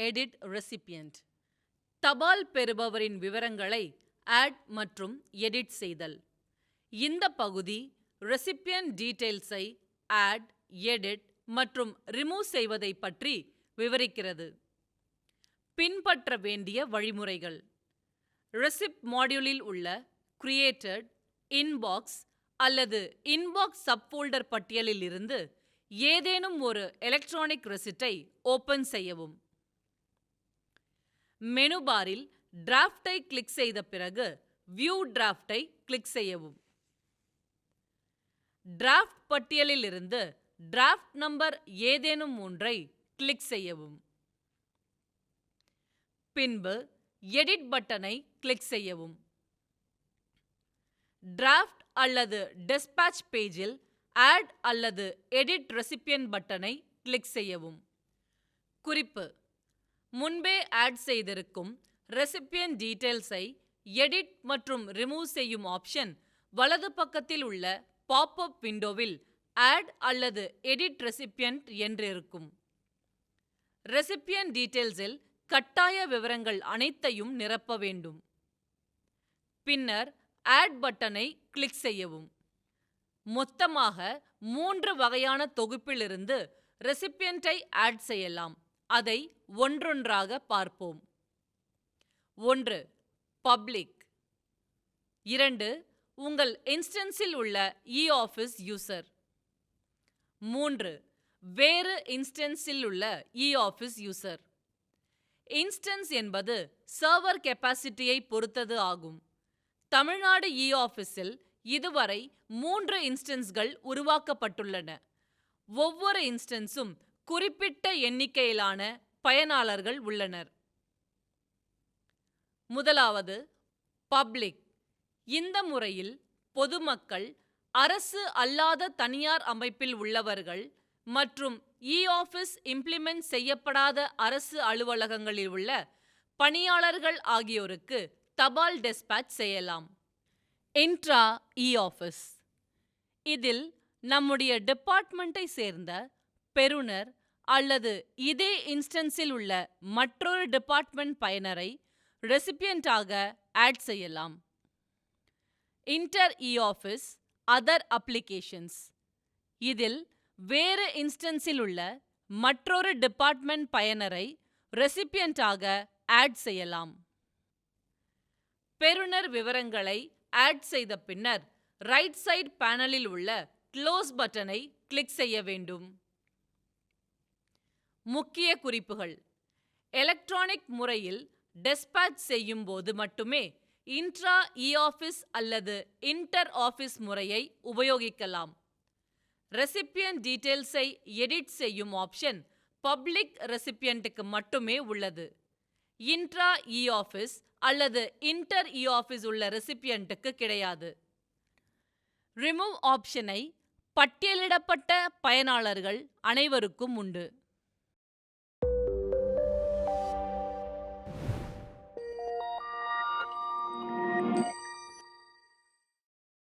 Edit recipient. தபால் பெறுபவரின் விவரங்களை add மற்றும் எடிட் செய்தல். இந்த பகுதி ரெசிபியன்ட் டீடைல்ஸை ஆட், எடிட் மற்றும் ரிமூவ் செய்வதை பற்றி விவரிக்கிறது. பின்பற்ற வேண்டிய வழிமுறைகள். ரெசிப்ட் மாடியூலில் உள்ள கிரியேட்டட், இன்பாக்ஸ் அல்லது இன்பாக்ஸ் சப்ஃபோல்டர் பட்டியலில் இருந்து ஏதேனும் ஒரு எலக்ட்ரானிக் ரெசிப்டை ஓபன் செய்யவும். மெனு பாரில் டிராஃப்டை கிளிக் செய்த பிறகு வியூ டிராஃப்டை கிளிக் செய்யவும். டிராஃப்ட் பட்டியலில் இருந்து டிராஃப்ட் நம்பர் ஏதேனும் ஒன்றை கிளிக் செய்யவும். பின்பு எடிட் பட்டனை கிளிக் செய்யவும். டிராஃப்ட் அல்லது டிஸ்பேட்ச் பேஜில் ஆட் அல்லது எடிட் ரெசிபியன்ட் பட்டனை கிளிக் செய்யவும். குறிப்பு: முன்பே ஆட் செய்திருக்கும் ரெசிபியன்ட் டீடைல்ஸை எடிட் மற்றும் ரிமூவ் செய்யும் ஆப்ஷன் வலது பக்கத்தில் உள்ள பாப்-அப் விண்டோவில் ஆட் அல்லது எடிட் ரெசிபியன்ட் என்றிருக்கும். ரெசிபியன்ட் டீடைல்ஸில் கட்டாய விவரங்கள் அனைத்தையும் நிரப்ப வேண்டும். பின்னர் ஆட் பட்டனை கிளிக் செய்யவும். மொத்தமாக 3 வகையான தொகுப்பிலிருந்து ரெசிபியன்ட்டை ஆட் செய்யலாம். அதை ஒன்றொன்றாக பார்ப்போம். 1. பப்ளிக். 2. உங்கள் இன்ஸ்டன்ஸில் உள்ள இ-ஆஃபீஸ் யூசர். 3. வேறு இன்ஸ்டன்ஸில் உள்ள இ-ஆஃபீஸ் யூசர். இன்ஸ்டன்ஸ் என்பது சர்வர் கெப்பாசிட்டியை பொறுத்தது ஆகும். தமிழ்நாடு இ-ஆஃபீஸில் இதுவரை 3 இன்ஸ்டன்ஸ்கள் உருவாக்கப்பட்டுள்ளன. ஒவ்வொரு இன்ஸ்டன்ஸும் குறிப்பிட்ட எண்ணிக்கையிலான பயனாளர்கள் உள்ளனர். முதலாவது பப்ளிக். இந்த முறையில் பொதுமக்கள், அரசு அல்லாத தனியார் அமைப்பில் உள்ளவர்கள் மற்றும் இ-ஆஃபீஸ் இம்ப்ளிமெண்ட் செய்யப்படாத அரசு அலுவலகங்களில் உள்ள பணியாளர்கள் ஆகியோருக்கு தபால் டிஸ்பேட்ச் செய்யலாம். இன்ட்ரா இ-ஆஃபீஸ். இதில் நம்முடைய டிபார்ட்மெண்ட்டை சேர்ந்த பெறுநர் அல்லது இதே இன்ஸ்டன்ஸில் உள்ள மற்றொரு டிபார்ட்மெண்ட் பயனரை ரெசிபியன்ட்டாக ஆட் செய்யலாம். Inter e office other applications. இதில் வேறு இன்ஸ்டன்ஸில் உள்ள மற்றொரு டிபார்ட்மெண்ட் பயனரை ரெசிபியன்ட்டாக ஆட் செய்யலாம். பெறுநர் விவரங்களை ஆட் செய்த பின்னர் ரைட் சைடு பேனலில் உள்ள க்ளோஸ் பட்டனை கிளிக் செய்ய வேண்டும். முக்கிய குறிப்புகள். எலக்ட்ரானிக் முறையில் டிஸ்பேட்ச் செய்யும் போது மட்டுமே இன்ட்ரா இ-ஆஃபீஸ் அல்லது இன்டர் ஆஃபீஸ் முறையை உபயோகிக்கலாம். ரெசிபியன்ட் டீடைல்ஸை எடிட் செய்யும் ஆப்ஷன் பப்ளிக் ரெசிபியன்ட்டுக்கு மட்டுமே உள்ளது. இன்ட்ரா இ-ஆஃபீஸ் அல்லது இன்டர் இ-ஆஃபீஸ் உள்ள ரெசிபியன்ட்டுக்கு கிடையாது. ரிமூவ் ஆப்ஷனை பட்டியலிடப்பட்ட பயனாளர்கள் அனைவருக்கும் உண்டு.